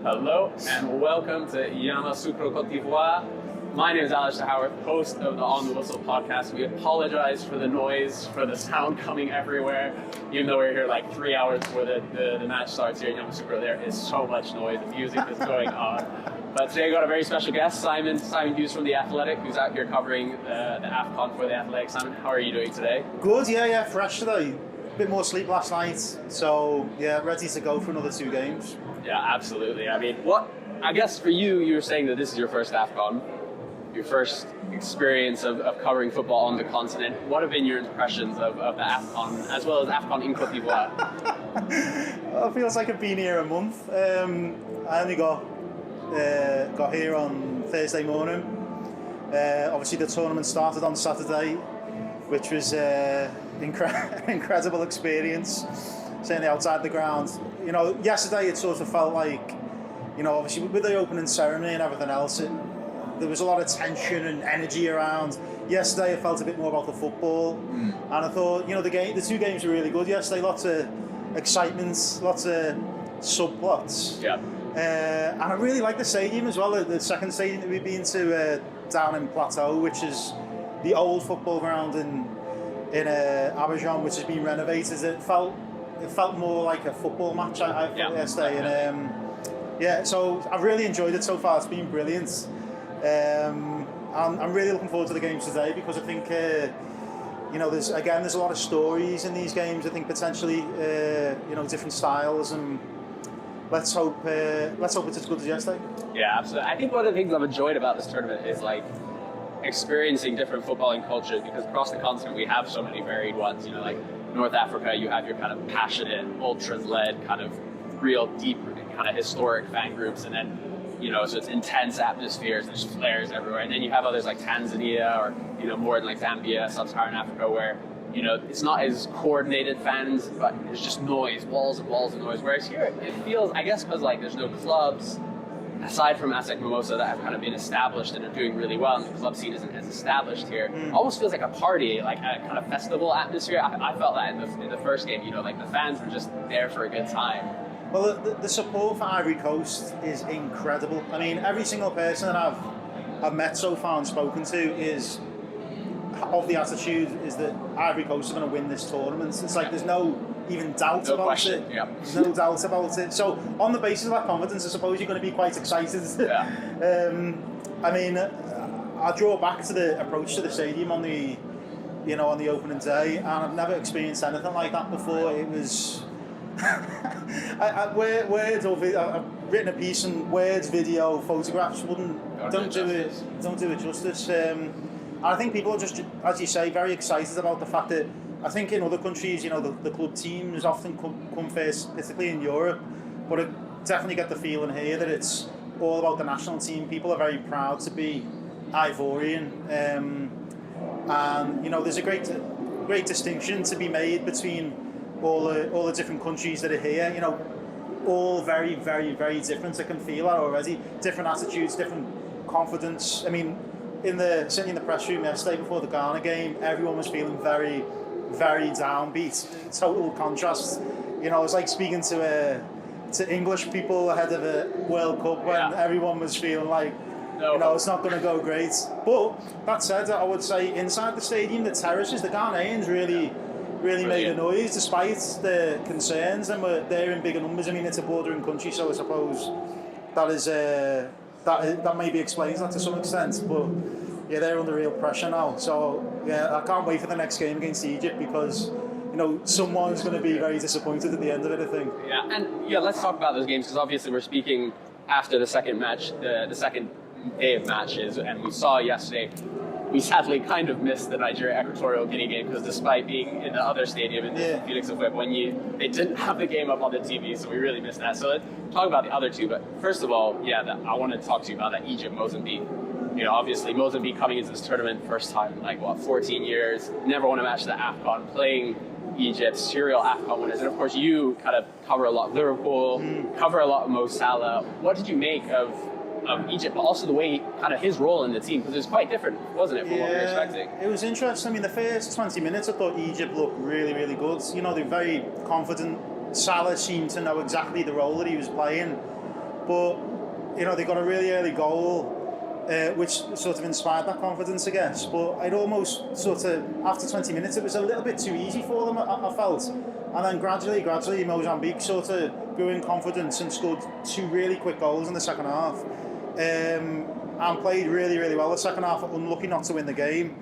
Hello and welcome to Yamoussoukro, Côte d'Ivoire. My name is Alistair Howard, host of the On the Whistle podcast. We apologize for the noise, for the sound coming everywhere. Even though we're here like 3 hours before the match starts here in Yamoussoukro, there is so much noise. The music is going on. But today we got a very special guest, Simon Hughes from The Athletic, who's out here covering the AFCON for The Athletic. Simon, how are you doing today? Good, yeah, fresh today. A bit more sleep last night, so yeah, ready to go for another 2 games. Yeah, absolutely. I mean, I guess for you, you were saying that this is your first AFCON, your first experience of covering football on the continent. What have been your impressions of the AFCON, as well as AFCON in Côte d'Ivoire? It feels like I've been here a month. I only got here on Thursday morning. Obviously the tournament started on Saturday, which was an incredible experience, certainly outside the ground. You know, yesterday it sort of felt like, you know, obviously with the opening ceremony and everything else, there was a lot of tension and energy around. Yesterday it felt a bit more about the football, and I thought, you know, the 2 games were really good yesterday. Lots of excitement, lots of subplots. Yeah. And I really like the stadium as well. The second stadium that we've been to down in Plateau, which is the old football ground in Abidjan, which has been renovated. It felt more like a football match. I felt yesterday, and so I've really enjoyed it so far. It's been brilliant. I'm really looking forward to the games today because I think you know, there's a lot of stories in these games. I think potentially you know, different styles, and let's hope it's as good as yesterday. Yeah, absolutely. I think one of the things I've enjoyed about this tournament is like experiencing different footballing cultures, because across the continent we have so many varied ones. You know, like North Africa, you have your kind of passionate, ultras-led, kind of real deep, kind of historic fan groups, and then, you know, so it's intense atmospheres, there's flares everywhere. And then you have others like Tanzania, or, you know, more in like Zambia, Sub-Saharan Africa, where, you know, it's not as coordinated fans, but there's just noise, walls and walls of noise. Whereas here, it feels, I guess, because like there's no clubs, aside from ASEC Mimosa, that have kind of been established and are doing really well, and the club scene isn't as established here. It almost feels like a party, like a kind of festival atmosphere. I felt that in the first game, you know, like the fans were just there for a good time. Well, the support for Ivory Coast is incredible. I mean, every single person that I've met so far and spoken to is of the attitude is that Ivory Coast are going to win this tournament. It's like there's no even doubt about question. it. Yeah. There's no doubt about it. So on the basis of that confidence, I suppose you're going to be quite excited. Yeah. I mean, I draw back to the approach to the stadium on the opening day, and I've never experienced anything like that before. It was. I've written a piece, and words, video, photographs don't do it justice. And I think people are just, as you say, very excited about the fact that I think in other countries, you know, the club teams often come first, particularly in Europe, but I definitely get the feeling here that it's all about the national team. People are very proud to be Ivorian, and you know, there's a great distinction to be made between all the different countries that are here. You know, all very, very, very different. I can feel that already. Different attitudes, different confidence. I mean, certainly in the press room yesterday before the Ghana game, everyone was feeling very, very downbeat. Total contrast. You know, it was like speaking to English people ahead of a World Cup when everyone was feeling like, you know, it's not going to go great. But that said, I would say inside the stadium, the terraces, the Ghanaians really made a noise despite the concerns, and were there in bigger numbers. I mean, it's a bordering country, so I suppose that is that maybe explains that to some extent. But yeah, they're under real pressure now. So yeah, I can't wait for the next game against Egypt, because, you know, someone's going to be very disappointed at the end of it, I think. Yeah, and let's talk about those games, because obviously we're speaking after the second match, the second day of matches, and we saw yesterday. We sadly kind of missed the Nigeria-Equatorial Guinea game, because despite being in the other stadium in the Felix Houphouët, they didn't have the game up on the TV, so we really missed that. So let's talk about the other 2. But first of all, I want to talk to you about that Egypt-Mozambique. You know, obviously Mozambique coming into this tournament first time, 14 years, never won a match at the AFCON, playing Egypt, serial AFCON winners, and of course you kind of cover a lot of Liverpool, cover a lot of Mo Salah. What did you make of Egypt, but also the way kind of his role in the team, because it was quite different, wasn't it, from what we were expecting? It was interesting. I mean, the first 20 minutes I thought Egypt looked really, really good. You know, they're very confident. Salah seemed to know exactly the role that he was playing. But they got a really early goal, which sort of inspired that confidence, I guess. But I'd almost sort of, after 20 minutes, it was a little bit too easy for them, I felt. And then gradually, Mozambique sort of grew in confidence and scored 2 really quick goals in the second half. And played really, really well the second half, unlucky not to win the game.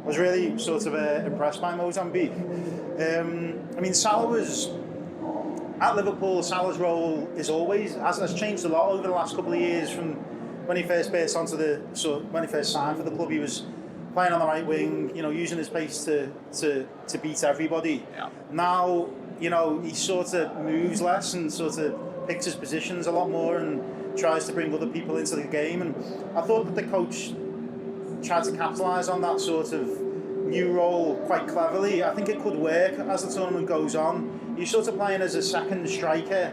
I was really sort of impressed by Mozambique. Salah was at Liverpool. Salah's role has changed a lot over the last couple of years. From when he first when he first signed for the club, he was playing on the right wing, using his pace to beat everybody. Yeah. Now, he sort of moves less and sort of picks his positions a lot more and tries to bring other people into the game. And I thought that the coach tried to capitalise on that sort of new role quite cleverly. I think it could work as the tournament goes on. You're sort of playing as a second striker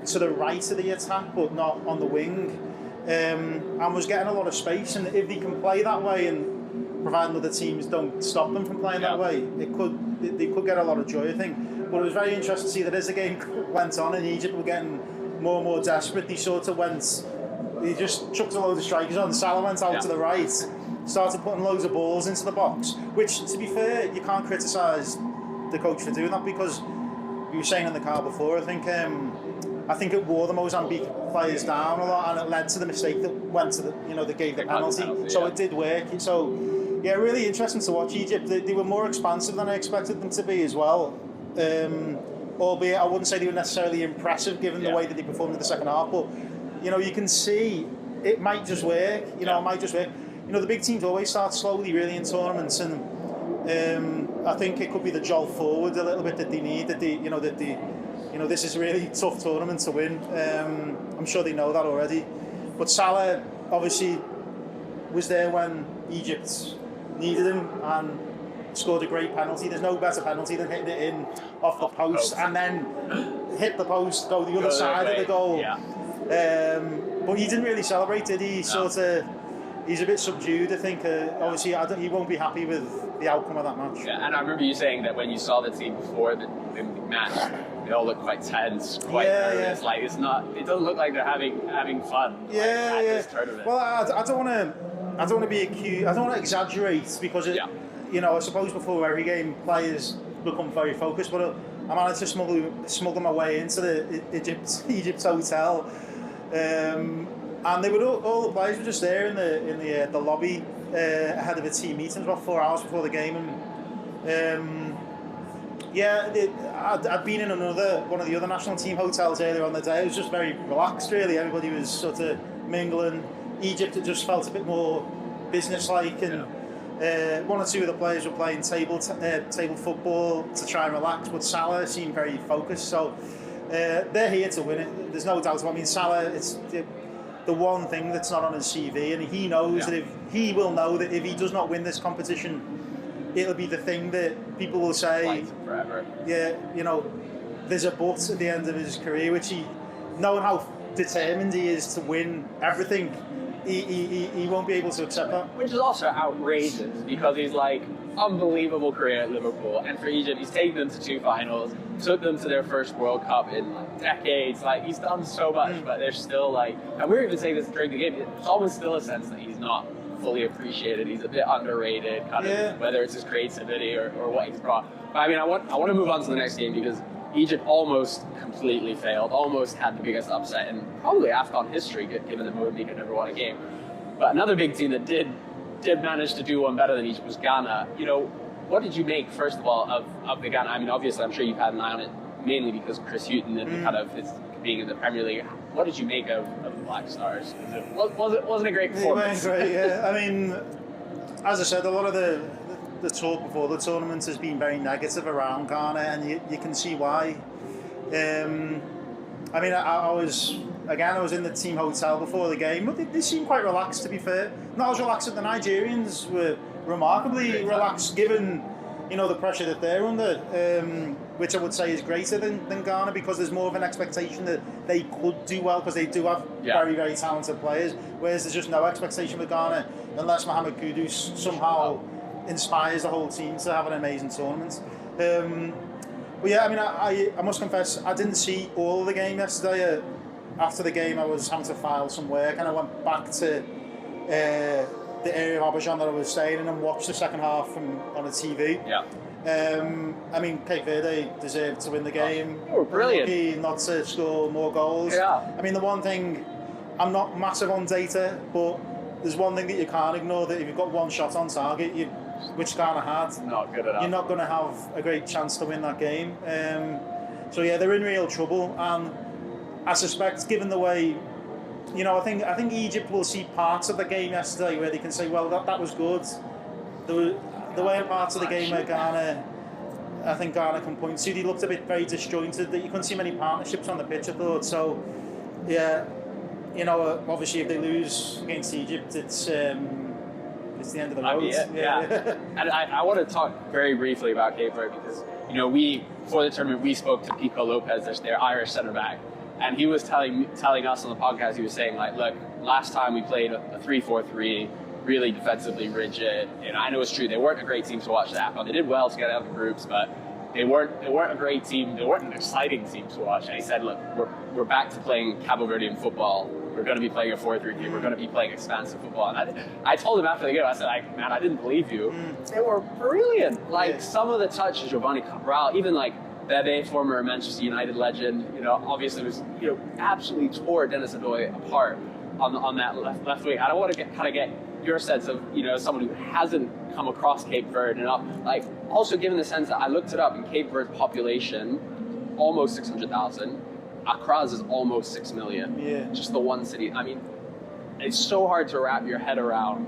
to the right of the attack, but not on the wing, and was getting a lot of space. And if he can play that way, and providing other teams don't stop them from playing that way, they could get a lot of joy, I think. But it was very interesting to see that as the game went on and Egypt were getting more and more desperate, he just chucked a load of strikers on. Salah went out to the right, started putting loads of balls into the box, which, to be fair, you can't criticise the coach for doing that, because we were saying in the car before, I think it wore the Mozambique players down a lot, and it led to the mistake that went to that gave the penalty. So it did work. So yeah, really interesting to watch Egypt. They were more expansive than I expected them to be as well. Albeit I wouldn't say they were necessarily impressive given the way that they performed in the second half, but you can see it might just work. It might just work. The big teams always start slowly, really, in tournaments, and I think it could be the jolt forward a little bit that they need. This is a really tough tournament to win. I'm sure they know that already. But Salah obviously was there when Egypt needed him and scored a great penalty. There's no better penalty than hitting it in off the post and then hit the post, go the other side of the goal. Yeah. But he didn't really celebrate, did he? No. He's a bit subdued, I think. Obviously, he won't be happy with the outcome of that match. Yeah, and I remember you saying that when you saw the team before the match, they all look quite tense, quite nervous. Like it doesn't look like they're having fun. At this tournament. Well, I don't want to be accused. I don't want to exaggerate, because I suppose before every game players become very focused. But I managed to smuggle my way into the Egypt hotel, and they were all the players were just there in the lobby ahead of a team meeting about 4 hours before the game, and I'd been in one of the other national team hotels earlier on the day. It was just very relaxed, really. Everybody was sort of mingling. Egypt, it just felt a bit more business-like, and one or two of the players were playing table football to try and relax, but Salah seemed very focused. So they're here to win it. There's no doubt about it. Salah, it's the one thing that's not on his CV, and he knows that he will know that if he does not win this competition, it'll be the thing that people will say forever. Yeah, there's a but at the end of his career, which knowing how determined he is to win everything, he won't be able to accept that. Which is also outrageous, because he's unbelievable career at Liverpool, and for Egypt he's taken them to 2 finals, took them to their first World Cup in decades. He's done so much, but they're still and we were even saying this during the game, it's almost still a sense that he's not fully appreciated. He's a bit underrated, whether it's his creativity or what he's brought. But I want to move on to the next game, because Egypt almost completely failed, almost had the biggest upset in probably AFCON history, given that Mozambique had never won a game. But another big team that did manage to do one better than Egypt was Ghana. What did you make, first of all, of the Ghana? Obviously, I'm sure you've had an eye on it, mainly because Chris Hughton and kind of his being in the Premier League. What did you make of the Black Stars? Wasn't a great performance? It went great, yeah. As I said, a lot of the talk before the tournament has been very negative around Ghana, and you can see why. I was in the team hotel before the game, but they seemed quite relaxed, to be fair. Not as relaxed as the Nigerians were. Remarkably relaxed, given the pressure that they're under, which I would say is greater than Ghana, because there's more of an expectation that they could do well, because they do have very, very talented players, whereas there's just no expectation with Ghana unless Mohamed Kudus somehow inspires the whole team to have an amazing tournament. But yeah, I must confess, I didn't see all of the game yesterday. after the game I was having to file some work, and I went back to the area of Abidjan that I was staying in and watched the second half on the TV. Yeah. I mean, Cape Verde deserved to win the game. Oh, brilliant. Lucky not to score more goals. Yeah. I mean, the one thing, I'm not massive on data, but there's one thing that you can't ignore, that if you've got one shot on target, which Ghana had, Not good enough. you're not going to have a great chance to win that game. So yeah, they're in real trouble, and I suspect, given the way, I think Egypt will see parts of the game yesterday where they can say, well, that was good. The way parts of the game where I think Ghana can point to, they looked a bit very disjointed, that you couldn't see many partnerships on the pitch, I thought. So yeah, obviously if they lose against Egypt, it's the end of the road. Yeah. And I want to talk very briefly about Cape Verde, because before the tournament we spoke to Pico Lopez, their Irish centre back, and he was telling us on the podcast, he was saying, like, look, last time we played a 3-4-3, really defensively rigid. And I know it's true, they weren't a great team to watch the AFCON. They did well to get out of the groups, but they weren't a great team. They weren't an exciting team to watch. And he said, look, we're back to playing Cabo Verdean football. We're going to be playing a 4-3-3. We're going to be playing expansive football. And I told him after the game, I said, man, I didn't believe you. They were brilliant. Some of the touches, Giovanni Cabral, even like Bebe, former Manchester United legend, obviously was, absolutely tore Dennis Adoy apart on that left wing. I want to get your sense of, someone who hasn't come across Cape Verde enough. Like, also given the sense that I looked it up, in Cape Verde's population, almost 600,000. Accra's is almost 6 million. Yeah. Just the one city. I mean, it's so hard to wrap your head around,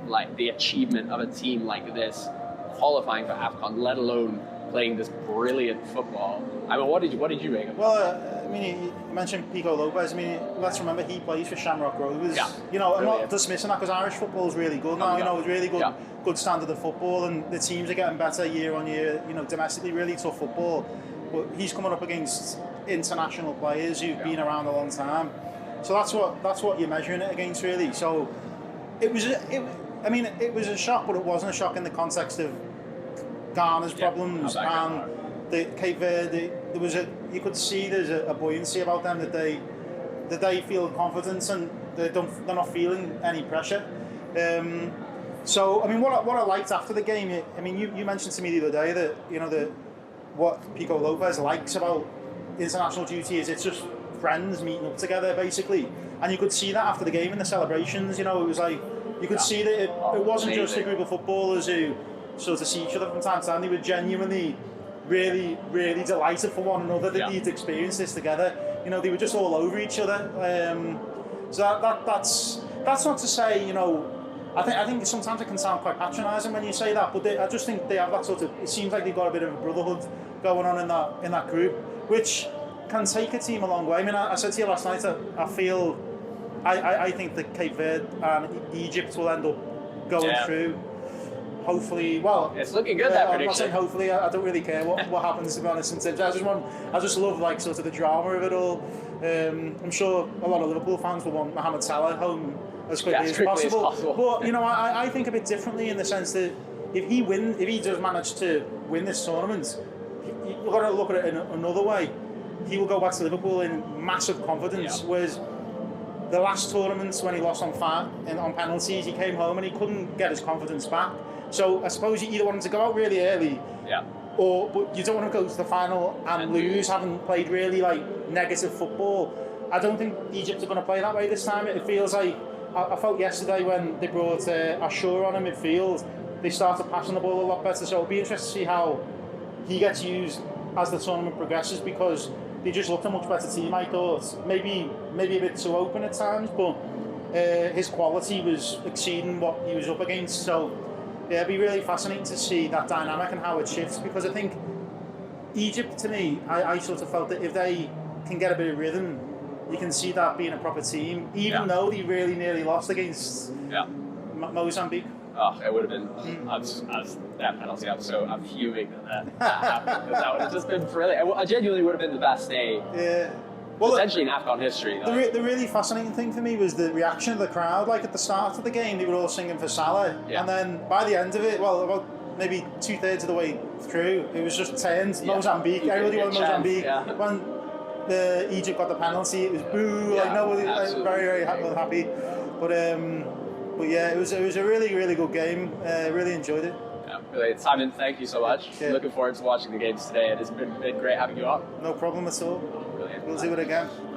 like, the achievement of a team like this qualifying for AFCON, let alone playing this brilliant football. I mean, what did you make of it? Well, you mentioned Pico Lopez. I mean, let's remember he plays for Shamrock Rovers. Yeah. I'm not dismissing that, because Irish football is really good now. It's really good, good standard of football, and the teams are getting better year on year. Domestically, really tough football. But he's coming up against international players who've been around a long time. So that's what you're measuring it against, really. So it was a shock, but it wasn't a shock in the context of Ghana's problems and the Cape Verde. You could see there's a buoyancy about them, that they feel confidence, and they're not feeling any pressure. So I mean, what I liked after the game, I mean, you mentioned to me the other day that what Pico Lopez likes about international duty is it's just friends meeting up together, basically, and you could see that after the game in the celebrations. It was like you could see that it wasn't just a group of footballers who sort of see each other from time to time. They were genuinely really, really delighted for one another that they'd experienced this together. They were just all over each other. So that's not to say, I think sometimes it can sound quite patronising when you say that, but I just think they have that sort of. It seems like they've got a bit of a brotherhood going on in that group, which can take a team a long way. I mean, I said to you last night, I think that Cape Verde and Egypt will end up going through. Hopefully, well, it's looking good, that prediction. I'm not saying hopefully. I don't really care what happens, to be honest. In terms, I just love like sort of the drama of it all. I'm sure a lot of Liverpool fans will want Mohamed Salah home as quickly as possible. But I think a bit differently, in the sense that if he does manage to win this tournament, you've got to look at it in another way. He will go back to Liverpool in massive confidence, whereas the last tournaments, when he lost on penalties, he came home and he couldn't get his confidence back. So I suppose you either want him to go out really early, but you don't want him to go to the final and lose, having played really like negative football. I don't think Egypt are going to play that way this time. It feels like I felt yesterday when they brought Ashur on in midfield, they started passing the ball a lot better. So it'll be interesting to see how he gets used as the tournament progresses, because they just looked a much better team, I thought. Maybe a bit too open at times, but his quality was exceeding what he was up against. So yeah, it'd be really fascinating to see that dynamic and how it shifts, because I think Egypt, to me, I sort of felt that if they can get a bit of rhythm, you can see that being a proper team, even though they really nearly lost against Mozambique. Oh, it would have been, as that penalty, I'm fuming that happened, because that would have just been brilliant. I genuinely would have been the best day. Yeah. Well, essentially in AFCON history. The really fascinating thing for me was the reaction of the crowd. Like at the start of the game, they were all singing for Salah, and then by the end of it, well, about maybe 2/3 of the way through, it was just turned Mozambique. Everybody wanted Mozambique. Egypt got the penalty, it was boo. Yeah, like nobody, like, absolutely. very very happy. But yeah, it was a really really good game. Really enjoyed it. Yeah, brilliant. Simon, thank you so much. Yeah. Looking forward to watching the games today. It has been great having you on. No problem at all. Brilliant. We'll do it again.